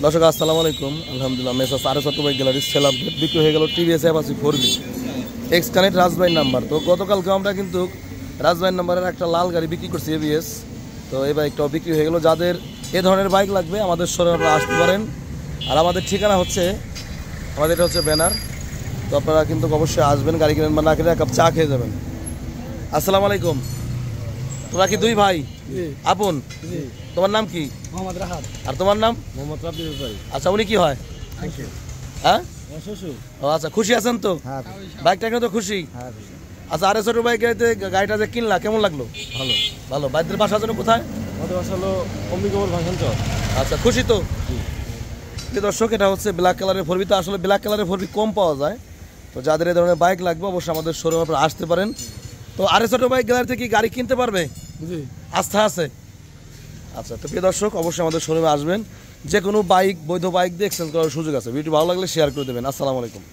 দর্শক আসসালামু আলাইকুম। আলহামদুলিল্লাহ মেসাস আরএস অটোবাইক গ্যালারির সেল আপডেট বিক্রি হয়ে গেল TVS Apache 4B X connect রাজবাইন নাম্বার। তো গতকালকে আমরা কিন্তু রাজবাইন নাম্বারের একটা লাল গাড়ি বিক্রি করছি এবিএস। তো এই বাইকটাও বিক্রি হয়ে গেল। যাদের এ ধরনের বাইক লাগবে আমাদের শোরুমে আপনারা আসতে পারেন। আর আমাদের ঠিকানা হচ্ছে, আমাদের এটা হচ্ছে ব্যানার। তো আপনারা কিন্তু অবশ্যই আসবেন, গাড়ি কিনেন বা না কিনে এক কাপ চা খেয়ে যাবেন। আসসালামু আলাইকুম। তোমরা কি দুই ভাই আপন? তোমার নাম কি? মোহাম্মদ রাহাত। আর তোমার নাম? মোহাম্মদ রাব্বি ভাই। আচ্ছা, উনি কি হয়? হ্যাঁ, শ্বশুর। ও আচ্ছা, খুশি আছেন তো? হ্যাঁ বাইকটা কিনে তো খুশি? হ্যাঁ আচ্ছা, আরএস অটো বাইকে গাড়িটা যে কিনলা কেমন লাগলো? ভালো। ভালো। বাইকদের বাসার জন্য কোথায়? আমাদের বাসা হলো অম্বিকাপুর ভাষণ চর। আচ্ছা, খুশি তো? দর্শক, এটা হচ্ছে ব্ল্যাক কালারের ফোরবি। তো আসলে ব্ল্যাক কালারের ফোরবি কম পাওয়া যায়। তো যাদের এই ধরনের বাইক লাগবে অবশ্যই আমাদের শোরুমে আপনারা আসতে পারেন। তো আরএস অটো বাইক গ্যালারি থেকে কি গাড়ি কিনতে পারবে? জি। আস্থা আছে? আচ্ছা, তো প্রিয় দর্শক অবশ্যই আমাদের শোরুমে আসবেন। যে কোনো বাইক, বৈধ বাইক দিয়ে এক্সচেঞ্জ করার সুযোগ আছে। ভিডিও ভালো লাগলে শেয়ার করে দেবেন। আসসালামু আলাইকুম।